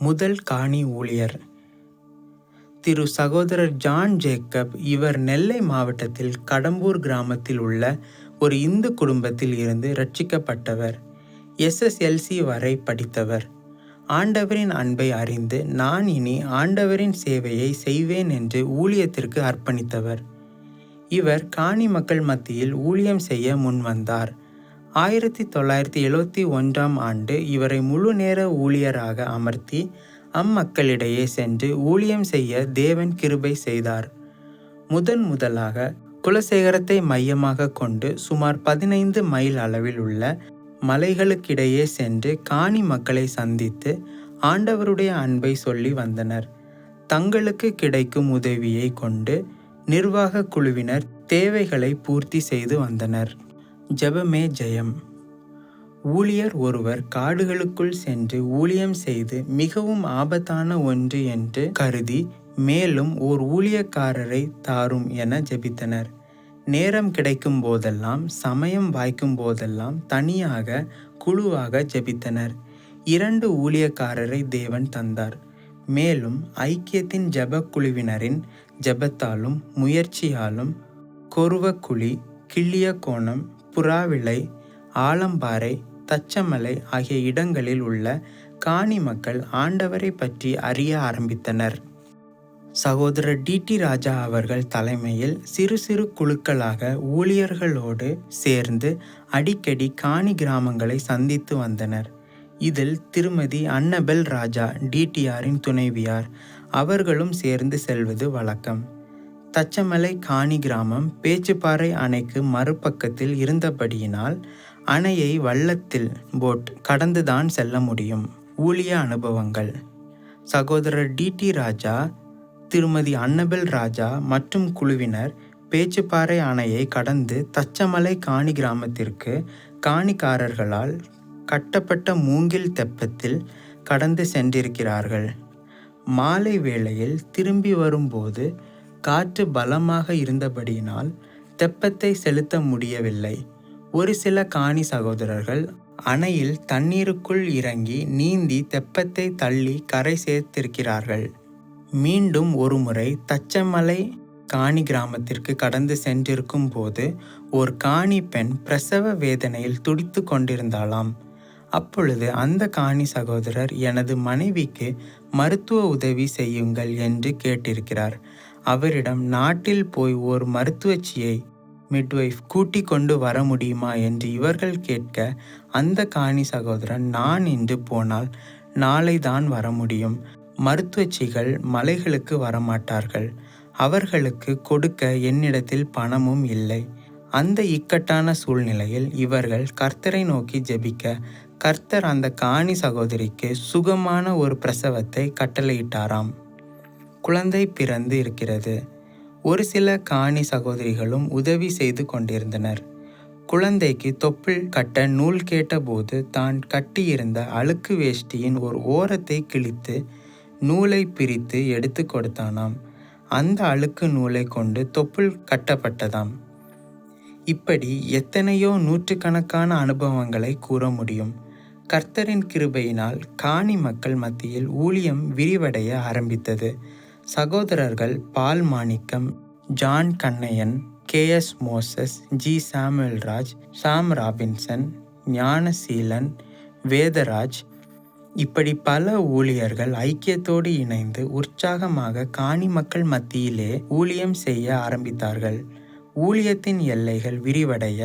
முதல் காணி ஊழியர் திரு சகோதரர் ஜான் ஜேக்கப். இவர் நெல்லை மாவட்டத்தில் கடம்பூர் கிராமத்தில் உள்ள ஒரு இந்து குடும்பத்தில் இருந்து ரட்சிக்கப்பட்டவர். SSLC வரை படித்தவர். ஆண்டவரின் அன்பை அறிந்து நான் இனி ஆண்டவரின் சேவையை செய்வேன் என்று ஊழியத்திற்கு அர்ப்பணித்தவர். இவர் காணி மக்கள் மத்தியில் ஊழியம் செய்ய முன்வந்தார். 1971ஆம் ஆண்டு இவரை முழு நேர ஊழியராக அமர்த்தி அம்மக்களிடையே சென்று ஊழியம் செய்ய தேவன் கிருபை செய்தார். முதலாக குலசேகரத்தை மையமாக கொண்டு சுமார் 15 மைல் அளவில் உள்ள மலைகளுக்கிடையே சென்று காணி மக்களை சந்தித்து ஆண்டவருடைய அன்பை சொல்லி வந்தனர். தங்களுக்கு கிடைக்கும் உதவியை கொண்டு நிர்வாக குழுவினர் தேவைகளை பூர்த்தி செய்து வந்தனர். ஜெபமே ஜெயம். ஊழியர் ஒருவர் காடுகளுக்குள் சென்று ஊழியம் செய்து மிகவும் ஆபத்தான ஒன்று என்று கருதி மேலும் ஓர் ஊழியக்காரரை தாரும் என ஜெபித்தனர். நேரம் கிடைக்கும் போதெல்லாம், சமயம் வாய்க்கும் போதெல்லாம் தனியாக குழுவாக ஜெபித்தனர். 2 ஊழியக்காரரை தேவன் தந்தார். மேலும் ஐக்கியத்தின் ஜெப குழுவினரின் ஜெபத்தாலும் முயற்சியாலும் கொருவக்குழி, கிள்ளியக்கோணம், புறாவிளை, ஆலம்பாறை, தச்சமலை ஆகிய இடங்களில் உள்ள காணி மக்கள் ஆண்டவரை பற்றி அறிய ஆரம்பித்தனர். சகோதரர் DT ராஜா அவர்கள் தலைமையில் சிறு சிறு குழுக்களாக ஊழியர்களோடு சேர்ந்து அடிக்கடி காணி கிராமங்களை சந்தித்து வந்தனர். இதில் திருமதி அன்னபெல் ராஜா, DTRின் துணைவியார், அவர்களும் சேர்ந்து செல்வது வழக்கம். தச்சமலை காணி கிராமம் பேச்சுப்பாறை அணைக்கு மறுபக்கத்தில் இருந்தபடியினால் அணையை வள்ளத்தில் போட் கடந்துதான் செல்ல முடியும். ஊழிய அனுபவங்கள். சகோதரர் DT ராஜா, திருமதி அன்னபெல் ராஜா மற்றும் குழுவினர் பேச்சுப்பாறை அணையை கடந்து தச்சமலை காணி கிராமத்திற்கு காணிக்காரர்களால் கட்டப்பட்ட மூங்கில் தெப்பத்தில் கடந்து சென்றிருக்கிறார்கள். மாலை வேளையில் திரும்பி வரும்போது காற்று பலமாக இருந்தபடியினால் தெப்பத்தை செலுத்த முடியவில்லை. ஒரு சில காணி சகோதரர்கள் அணையில் தண்ணீருக்குள் இறங்கி நீந்தி தெப்பத்தை தள்ளி கரை சேர்த்திருக்கிறார்கள். மீண்டும் ஒருமுறை தச்சமலை காணி கிராமத்திற்கு கடந்து சென்றிருக்கும் போது ஒரு காணி பெண் பிரசவ வேதனையில் துடித்து கொண்டிருந்தாளாம். அப்பொழுது அந்த காணி சகோதரர் எனது மனைவிக்கு மருத்துவ உதவி செய்யுங்கள் என்று கேட்டிருக்கிறார். அவரிடம் நாட்டில் போய் ஒரு மருத்துவச்சியை மிட்வைஃப் கூட்டிக் கொண்டு வர முடியுமா என்று இவர்கள் கேட்க அந்த காணி சகோதரன், நான் இன்று போனால் நாளை தான் வர முடியும். மருத்துவச்சிகள் மலைகளுக்கு வரமாட்டார்கள். அவர்களுக்கு கொடுக்க என்னிடத்தில் பணமும் இல்லை. அந்த இக்கட்டான சூழ்நிலையில் இவர்கள் கர்த்தரை நோக்கி ஜெபிக்க கர்த்தர் அந்த காணி சகோதரிக்கு சுகமான ஒரு பிரசவத்தை கட்டளையிட்டாராம். குழந்தை பிறந்து இருக்கிறது. ஒரு சில காணி சகோதரிகளும் உதவி செய்து கொண்டிருந்தனர். குழந்தைக்கு தொப்புள் கட்ட நூல் கேட்டபோது தான் கட்டியிருந்த அழுக்கு வேஷ்டியின் ஒரு ஓரத்தை கிழித்து நூலை பிரித்து எடுத்து கொடுத்தானாம். அந்த அழுக்கு நூலை கொண்டு தொப்புள் கட்டப்பட்டதாம். இப்படி எத்தனையோ நூற்றுக்கணக்கான அனுபவங்களை கூற முடியும். கர்த்தரின் கிருபையினால் காணி மக்கள் மத்தியில் ஊழியம் விரிவடைய ஆரம்பித்தது. சகோதரர்கள் Paul Manickam, John Kannaiyan, KS Moses, G Samuelraj, Sam Robinson, Gnanaseelan, Vedaraj, இப்படி பல ஊழியர்கள் ஐக்கியத்தோடு இணைந்து உற்சாகமாக காணி மக்கள் மத்தியிலே ஊழியம் செய்ய ஆரம்பித்தார்கள். ஊழியத்தின் எல்லைகள் விரிவடைய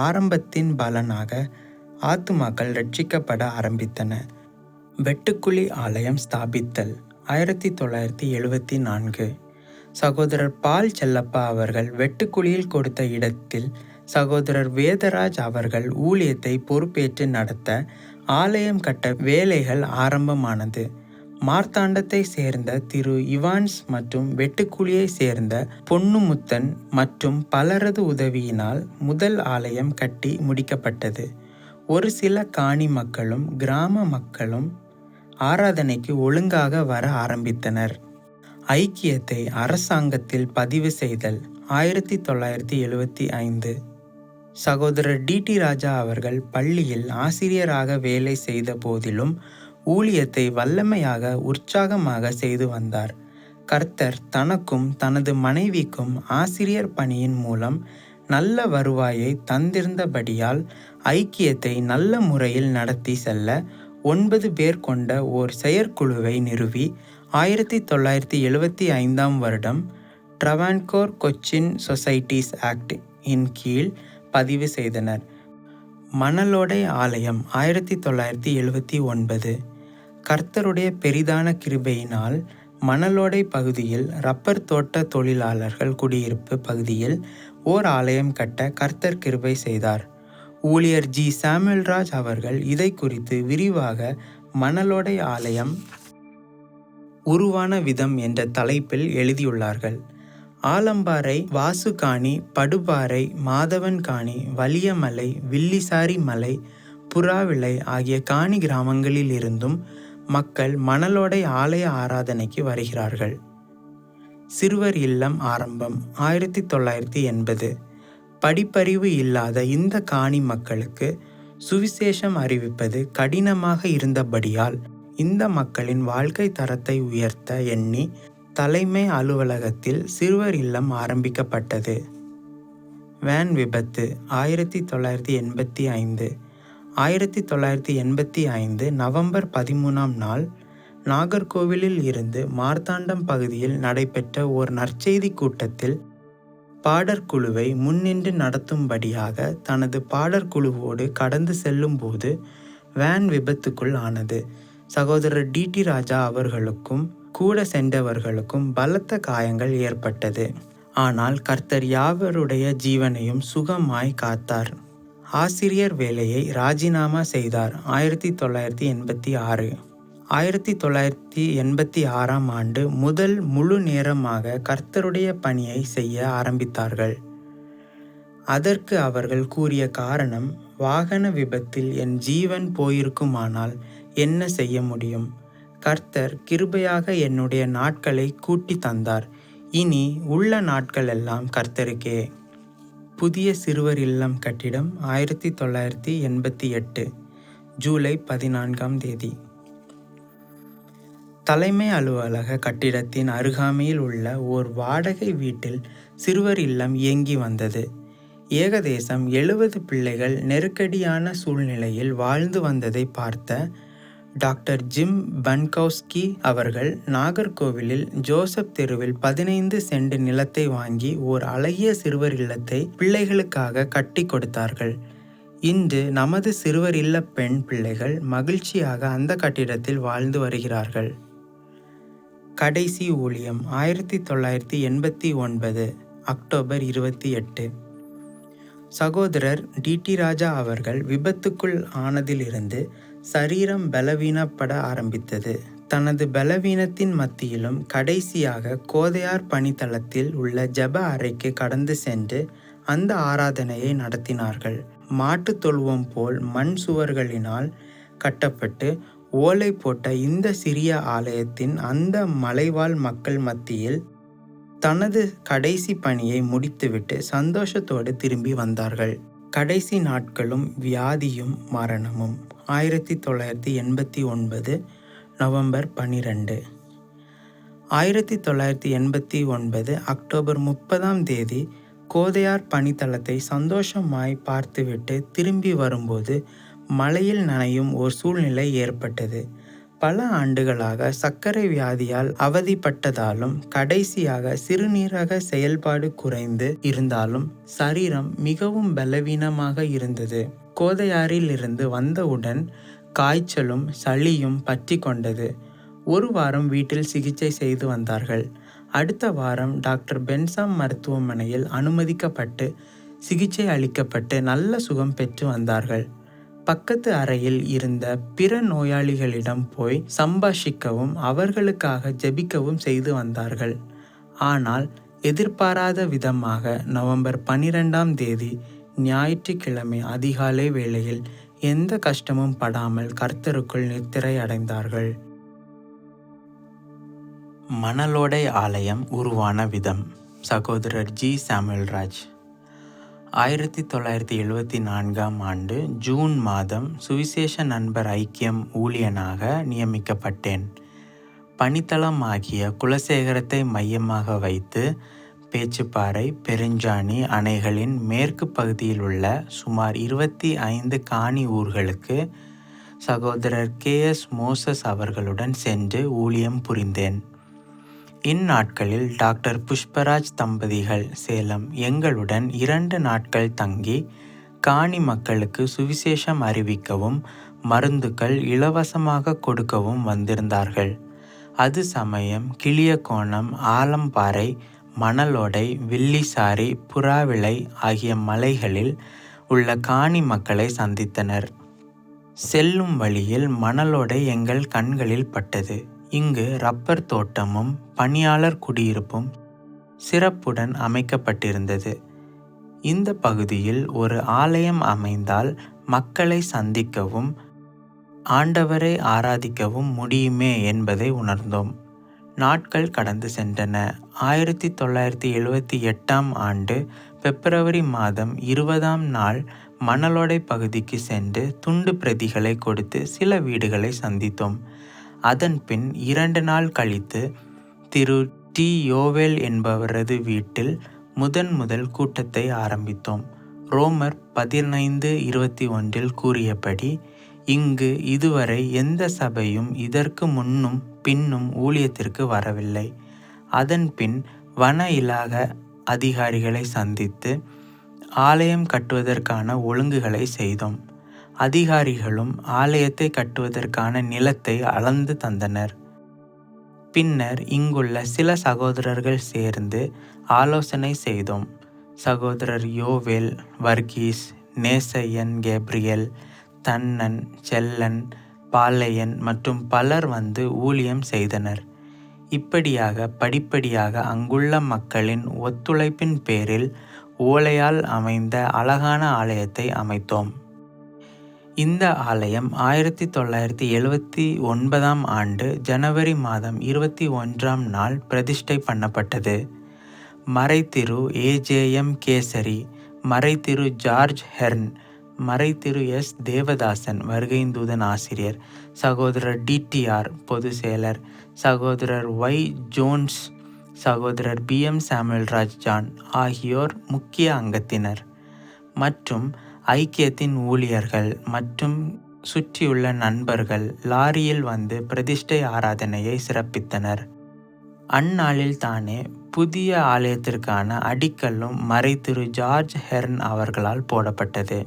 ஆரம்பத்தின் பலனாக ஆத்துமாக்கள் ரட்சிக்கப்பட ஆரம்பித்தன. வெட்டுக்குழி ஆலயம் ஸ்தாபித்தல். 1974. சகோதரர் பால் செல்லப்பா அவர்கள் வெட்டுக்குழியில் கொடுத்த இடத்தில் சகோதரர் வேதராஜ் அவர்கள் ஊழியத்தை பொறுப்பேற்று நடத்த ஆலயம் கட்ட வேலைகள் ஆரம்பமானது. மார்த்தாண்டத்தை சேர்ந்த திரு இவான்ஸ் மற்றும் வெட்டுக்குழியை சேர்ந்த பொன்னுமுத்தன் மற்றும் பலரது உதவியினால் முதல் ஆலயம் கட்டி முடிக்கப்பட்டது. ஒரு சில காணி மக்களும் கிராம மக்களும் ஆராதனைக்கு ஒழுங்காக வர ஆரம்பித்தனர். ஐக்கியத்தை அரசாங்கத்தில் பதிவு செய்தல். 1975. சகோதரர் DT ராஜா அவர்கள் பள்ளியில் ஆசிரியராக வேலை செய்த போதிலும் ஊழியத்தை வல்லமையாக உற்சாகமாக செய்து வந்தார். கர்த்தர் தனக்கும் தனது மனைவிக்கும் ஆசிரியர் பணியின் மூலம் நல்ல வருவாயை தந்திருந்தபடியால் ஐக்கியத்தை நல்ல முறையில் நடத்தி செல்ல 9 பேர் கொண்ட ஓர் செயற்குழுவை நிறுவி 1975 வருடம் Travancore Cochin societies act in கீழ் பதிவு செய்தனர். மணலோடை ஆலயம் 1979. கர்த்தருடைய பெரிதான கிருபையினால் மணலோடை பகுதியில் ரப்பர் தோட்ட தொழிலாளர்கள் குடியிருப்பு பகுதியில் ஓர் ஆலயம் கட்ட கர்த்தர் கிருபை செய்தார். ஊழியர் ஜி. சாமுவேல்ராஜ் அவர்கள் இதை குறித்து விரிவாக மணலோடை ஆலயம் உருவான விதம் என்ற தலைப்பில் எழுதியுள்ளார்கள். ஆலம்பாறை, வாசுகாணி, படுபாறை, மாதவன்காணி, வலியமலை, வில்லிசாரி மலை, புறாவிளை ஆகிய காணி கிராமங்களில் இருந்தும் மக்கள் மணலோடை ஆலய ஆராதனைக்கு வருகிறார்கள். சிறுவர் இல்லம் ஆரம்பம் 1980. படிப்பறிவு இல்லாத இந்த காணி மக்களுக்கு சுவிசேஷம் அறிவிப்பது கடினமாக இருந்தபடியால் இந்த மக்களின் வாழ்க்கை தரத்தை உயர்த்த எண்ணி தலைமை அலுவலகத்தில் சிறுவர் இல்லம் ஆரம்பிக்கப்பட்டது. வேன் விபத்து 1985. 1985 நவம்பர் 13ஆம் நாள் நாகர்கோவிலில் இருந்து மார்த்தாண்டம் பகுதியில் நடைபெற்ற ஓர் நற்செய்தி கூட்டத்தில் பாடற்குழுவை முன்னின்று நடத்தும்படியாக தனது பாடற்குழுவோடு கடந்து செல்லும்போது வேன் விபத்துக்குள் ஆனது. சகோதரர் டி. ராஜா அவர்களுக்கும் கூட சென்றவர்களுக்கும் பலத்த காயங்கள் ஏற்பட்டது. ஆனால் கர்த்தர் யாவருடைய ஜீவனையும் சுகமாய் காத்தார். ஆசிரியர் வேலையை ராஜினாமா செய்தார். 1986. 1986ஆம் ஆண்டு முதல் முழு நேரமாக கர்த்தருடைய பணியை செய்ய ஆரம்பித்தார்கள். அதற்கு அவர்கள் கூறிய காரணம், வாகன விபத்தில் என் ஜீவன் போயிருக்குமானால் என்ன செய்ய முடியும்? கர்த்தர் கிருபையாக என்னுடைய நாட்களை கூட்டி தந்தார். இனி உள்ள நாட்கள் எல்லாம் கர்த்தருக்கே. புதிய சிறுவர் இல்லம் கட்டிடம் 1988 ஜூலை 14ஆம் தேதி. தலைமை அலுவலக கட்டிடத்தின் அருகாமையில் உள்ள ஓர் வாடகை வீட்டில் சிறுவர் இல்லம் இயங்கி வந்தது. ஏகதேசம் 70 பிள்ளைகள் நெருக்கடியான சூழ்நிலையில் வாழ்ந்து வந்ததை பார்த்த டாக்டர் ஜிம் பன்கோவ்ஸ்கி அவர்கள் நாகர்கோவிலில் ஜோசப் தெருவில் 15 சென்ட் நிலத்தை வாங்கி ஓர் அழகிய சிறுவர் இல்லத்தை பிள்ளைகளுக்காக கட்டி கொடுத்தார்கள். இன்று நமது சிறுவர் இல்ல பெண் பிள்ளைகள் மகிழ்ச்சியாக அந்த கட்டிடத்தில் வாழ்ந்து வருகிறார்கள். கடைசி ஊழியம் 1989 அக்டோபர் 28. சகோதரர் டி. ராஜா அவர்கள் விபத்துக்குள் ஆனதிலிருந்து சரீரம் பலவீனப்பட ஆரம்பித்தது. தனது பலவீனத்தின் மத்தியிலும் கடைசியாக கோதையார் பணித்தளத்தில் உள்ள ஜெப அறைக்கு கடந்து சென்று அந்த ஆராதனையை நடத்தினார்கள். மாட்டுத் தொழுவம் போல் மண் சுவர்களினால் கட்டப்பட்டு ஓலை போட்ட இந்த சிறிய ஆலயத்தின் அந்த மலைவாழ் மக்கள் மத்தியில் தனது கடைசி பணியை முடித்துவிட்டு சந்தோஷத்தோடு திரும்பி வந்தார்கள். கடைசி நாட்களும் வியாதியும் மரணமும் 1989 நவம்பர் 12. 1989 அக்டோபர் 30ஆம் தேதி கோதையார் பணித்தளத்தை சந்தோஷமாய் பார்த்துவிட்டு திரும்பி வரும்போது மழையில் நனையும் ஓர் சூழ்நிலை ஏற்பட்டது. பல ஆண்டுகளாக சர்க்கரை வியாதியால் அவதிப்பட்டதாலும் கடைசியாக சிறுநீரக செயல்பாடு குறைந்து இருந்தாலும் சரீரம் மிகவும் பலவீனமாக இருந்தது. கோதையாரில் இருந்து வந்தவுடன் காய்ச்சலும் சளியும் பற்றி கொண்டது. ஒரு வாரம் வீட்டில் சிகிச்சை செய்து வந்தார்கள். அடுத்த வாரம் டாக்டர் பென்சாம் மருத்துவமனையில் அனுமதிக்கப்பட்டு சிகிச்சை அளிக்கப்பட்டு நல்ல சுகம் பெற்று வந்தார்கள். பக்கத்து அறையில் இருந்த பிற நோயாளிகளிடம் போய் சம்பாஷிக்கவும் அவர்களுக்காக ஜெபிக்கவும் செய்து வந்தார்கள். ஆனால் எதிர்பாராத விதமாக நவம்பர் 12ஆம் தேதி ஞாயிற்றுக்கிழமை அதிகாலை வேளையில் எந்த கஷ்டமும் படாமல் கர்த்தருக்குள் நித்திரை அடைந்தார்கள். மணலோடை ஆலயம் உருவான விதம். சகோதரர் ஜி. சாமுவேல்ராஜ். 1974ஆம் ஆண்டு ஜூன் மாதம் சுவிசேஷ நண்பர் ஐக்கியம் ஊழியனாக நியமிக்கப்பட்டேன். பணித்தளமாகிய குலசேகரத்தை மையமாக வைத்து பேச்சுப்பாறை, பெருஞ்சாணி அணைகளின் மேற்கு பகுதியிலுள்ள சுமார் 25 காணி ஊர்களுக்கு சகோதரர் KS மோசஸ் அவர்களுடன் சென்று ஊழியம் புரிந்தேன். இந்நாட்களில் டாக்டர் புஷ்பராஜ் தம்பதிகள் சேலம் எங்களுடன் 2 நாட்கள் தங்கி காணி மக்களுக்கு சுவிசேஷம் அறிவிக்கவும் மருந்துகள் இலவசமாக கொடுக்கவும் வந்திருந்தார்கள். அது சமயம் கிளியக்கோணம், ஆலம்பாறை, மணலோடை, வில்லிசாரி, புறாவிளை ஆகிய மலைகளில் உள்ள காணி மக்களை சந்தித்தனர். செல்லும் வழியில் மணலோடை எங்கள் கண்களில் பட்டது. இங்கு ரப்பர் தோட்டமும் பணியாளர் குடியிருப்பும் சிறப்புடன் அமைக்கப்பட்டிருந்தது. இந்த பகுதியில் ஒரு ஆலயம் அமைந்தால் மக்களை சந்திக்கவும் ஆண்டவரை ஆராதிக்கவும் முடியுமே என்பதை உணர்ந்தோம். நாட்கள் கடந்து சென்றன. 1978ஆம் ஆண்டு பிப்ரவரி மாதம் 20ஆம் நாள் மணலோடை பகுதிக்கு சென்று துண்டு பிரதிகளை கொடுத்து சில வீடுகளை சந்தித்தோம். அதன் பின் 2 நாள் கழித்து திரு டி. யோவேல் என்பவரது வீட்டில் முதல் கூட்டத்தை ஆரம்பித்தோம். ரோமர் 15:21 கூறியபடி இங்கு இதுவரை எந்த சபையும் இதற்கு முன்னும் பின்னும் ஊழியத்திற்கு வரவில்லை. அதன் பின் வன இலாக அதிகாரிகளை சந்தித்து ஆலயம் கட்டுவதற்கான ஒழுங்குகளை செய்தோம். அதிகாரிகளும் ஆலயத்தை கட்டுவதற்கான நிலத்தை அளந்து தந்தனர். பின்னர் இங்குள்ள சில சகோதரர்கள் சேர்ந்து ஆலோசனை செய்தோம். சகோதரர் யோவேல், வர்கீஸ், நேசையன், கேப்ரியல், தன்னன், செல்லன், பாலையன் மற்றும் பலர் வந்து ஊழியம் செய்தனர். இப்படியாக படிப்படியாக அங்குள்ள மக்களின் ஒத்துழைப்பின் பேரில் ஓலையால் அமைந்த அழகான ஆலயத்தை அமைத்தோம். இந்த ஆலயம் 1979ஆம் ஆண்டு ஜனவரி மாதம் 21ஆம் நாள் பிரதிஷ்டை பண்ணப்பட்டது. மறைத்திரு AJM கேசரி, மறைத்திரு ஜார்ஜ் ஹெர்ன், மறைத்திரு S. தேவதாசன் வருகைந்தூதன் ஆசிரியர், சகோதரர் DTR பொது செயலர், சகோதரர் Y. ஜோன்ஸ், சகோதரர் BM சாமுவேல்ராஜ் ஜான் ஆகியோர் முக்கிய அங்கத்தினர் மற்றும் ஐக்கியத்தின் ஊழியர்கள் மற்றும் சுற்றியுள்ள நண்பர்கள் லாரியில் வந்து பிரதிஷ்டை ஆராதனையை சிறப்பித்தனர். அந்நாளில் தானே புதிய ஆலயத்திற்கான அடிக்கல்லும் மறைத்திரு ஜார்ஜ் ஹெர்ன் அவர்களால் போடப்பட்டது.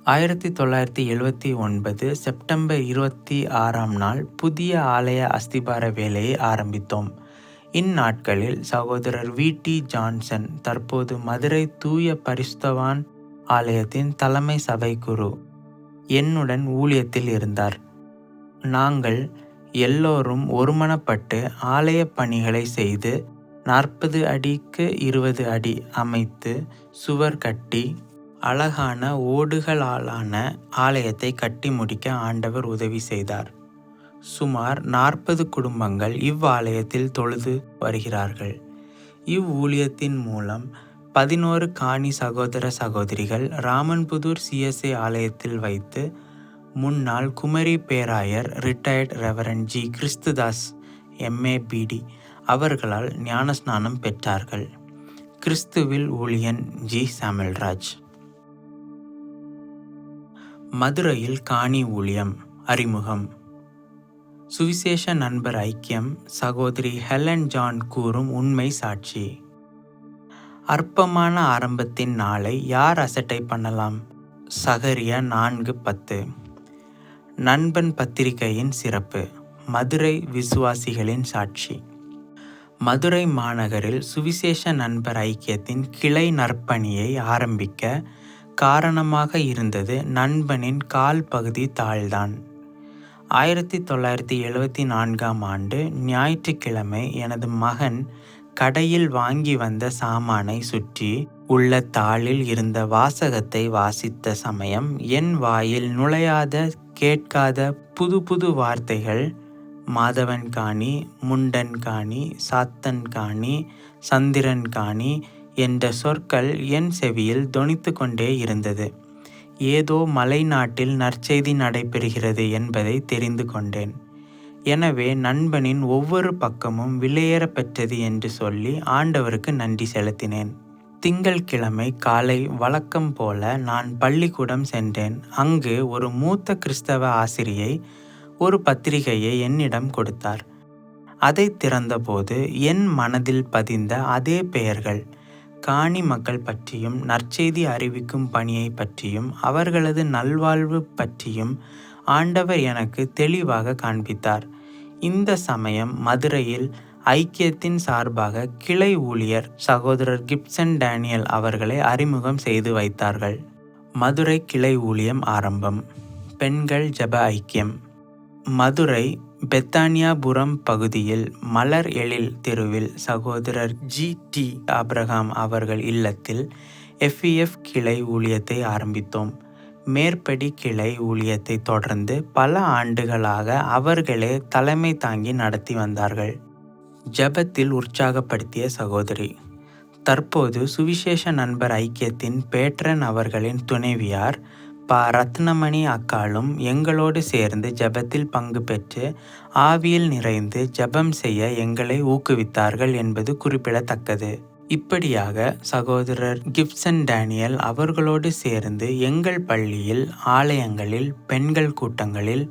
1979 செப்டம்பர் 26ஆம் நாள் புதிய ஆலய அஸ்திபார வேலையை ஆரம்பித்தோம். இந்நாட்களில் சகோதரர் VT ஜான்சன் தற்போது மதுரை தூய பரிசுத்தவான் ஆலயத்தின் தலைமை சபை குரு என்னுடன் ஊழியத்தில் இருந்தார். நாங்கள் எல்லோரும் ஒருமனப்பட்டு ஆலய பணிகளை செய்து 40 அடிக்கு 20 அடி அமைத்து சுவர் கட்டி அழகான ஓடுகளாலான ஆலயத்தை கட்டி முடிக்க ஆண்டவர் உதவி செய்தார். சுமார் 40 குடும்பங்கள் இவ்வாலயத்தில் தொழுது வருகிறார்கள். இவ்வூழியத்தின் மூலம் 11 காணி சகோதர சகோதரிகள் ராமன்புதூர் CSA ஆலயத்தில் வைத்து முன்னாள் குமரி பேராயர் retired reverend G. Christudas MA BD அவர்களால் ஞானஸ்நானம் பெற்றார்கள். கிறிஸ்துவில் ஊழியன் G. சாமுவேல்ராஜ். மதுரையில் காணி ஊழியம் அறிமுகம். சுவிசேஷ நண்பர் ஐக்கியம் சகோதரி ஹெலன் ஜான் கூறும் உண்மை சாட்சி. அற்பமான ஆரம்பத்தின் நாளை யார் அசட்டை பண்ணலாம்? சகரியா 4:10. நண்பன் பத்திரிகையின் சிறப்பு. மதுரை விசுவாசிகளின் சாட்சி. மதுரை மாநகரில் சுவிசேஷ நண்பர் ஐக்கியத்தின் கிளை நற்பணியை ஆரம்பிக்க காரணமாக இருந்தது நண்பனின் கால் பகுதி தாள்தான். 1974ஆம் ஆண்டு ஞாயிற்றுக்கிழமை எனது மகன் கடையில் வாங்கி வந்த சாமானை சுற்றி உள்ள தாளில் இருந்த வாசகத்தை வாசித்த சமயம் என் வாயில் நுழையாத கேட்காத புது வார்த்தைகள் மாதவன் காணி, முண்டன் காணி, சாத்தன் காணி, சந்திரன் காணி என்ற சொற்கள் என் செவியில் தொனித்து கொண்டே இருந்தது. ஏதோ மலை நாட்டில் நற்செய்தி நடைபெறுகிறது என்பதை தெரிந்து கொண்டேன். எனவே நண்பனின் ஒவ்வொரு பக்கமும் விலையேற பெற்றது என்று சொல்லி ஆண்டவருக்கு நன்றி செலுத்தினேன். திங்கள்கிழமை காலை வழக்கம் போல நான் பள்ளிக்கூடம் சென்றேன். அங்கு ஒரு மூத்த கிறிஸ்தவ ஆசிரியை ஒரு பத்திரிகையை என்னிடம் கொடுத்தார். அதை திறந்தபோது என் மனதில் பதிந்த அதே பெயர்கள், காணி மக்கள் பற்றியும் நற்செய்தி அறிவிக்கும் பணியை பற்றியும் அவர்களது நல்வாழ்வு பற்றியும் ஆண்டவர் எனக்கு தெளிவாக காண்பித்தார். இந்த சமயம் மதுரையில் ஐக்கியத்தின் சார்பாக கிளை ஊழியர் சகோதரர் கிப்சன் டேனியல் அவர்களை அறிமுகம் செய்து வைத்தார்கள். மதுரை கிளை ஊழியம் ஆரம்பம். பெண்கள் ஜெப ஐக்கியம். மதுரை பெத்தானியாபுரம் பகுதியில் மலர் எழில் தெருவில் சகோதரர் G.T. ஆபிரகாம் அவர்கள் இல்லத்தில் FEF கிளை ஊழியத்தை ஆரம்பித்தோம். மேற்படி கிளை ஊழியத்தை தொடர்ந்து பல ஆண்டுகளாக அவர்களே தலைமை தாங்கி நடத்தி வந்தார்கள். ஜெபத்தில் உற்சாகப்படுத்திய சகோதரி. தற்போது சுவிசேஷ நண்பர் ஐக்கியத்தின் பேட்ரன் அவர்களின் துணைவியார் ரத்னமணி அக்காலும் எங்களோடு சேர்ந்து ஜெபத்தில் பங்கு பெற்று ஆவியில் நிறைந்து ஜெபம் செய்ய எங்களை ஊக்குவித்தார்கள் என்பது குறிப்பிடத்தக்கது. இப்படியாக சகோதரர் கிப்சன் டேனியல் அவர்களோடு சேர்ந்து எங்கள் பள்ளியில், ஆலயங்களில், பெண்கள் கூட்டங்களில்,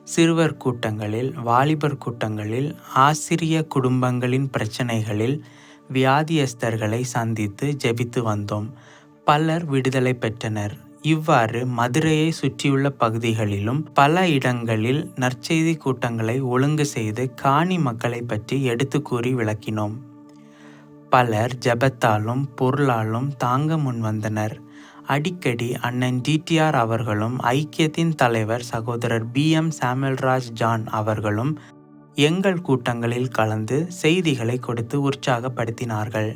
சிறுவர் கூட்டங்களில், வாலிபர் கூட்டங்களில், ஆசிரிய குடும்பங்களின் பிரச்சனைகளில் வியாதியஸ்தர்களை சந்தித்து ஜெபித்து வந்தோம். பலர் விடுதலை பெற்றனர். இவ்வாறு மதுரையை சுற்றியுள்ள பகுதிகளிலும் பல இடங்களில் நற்செய்தி கூட்டங்களை ஒழுங்கு செய்து காணி மக்களை பற்றி எடுத்து கூறி விளக்கினோம். பலர் ஜெபத்தாலும் பொருளாலும் தாங்க முன்வந்தனர். அடிக்கடி அண்ணன் DTR அவர்களும் ஐக்கியத்தின் தலைவர் சகோதரர் BM சாமுவேல்ராஜ் ஜான் அவர்களும் எங்கள் கூட்டங்களில் கலந்து செய்திகளை கொடுத்து உற்சாகப்படுத்தினார்கள்.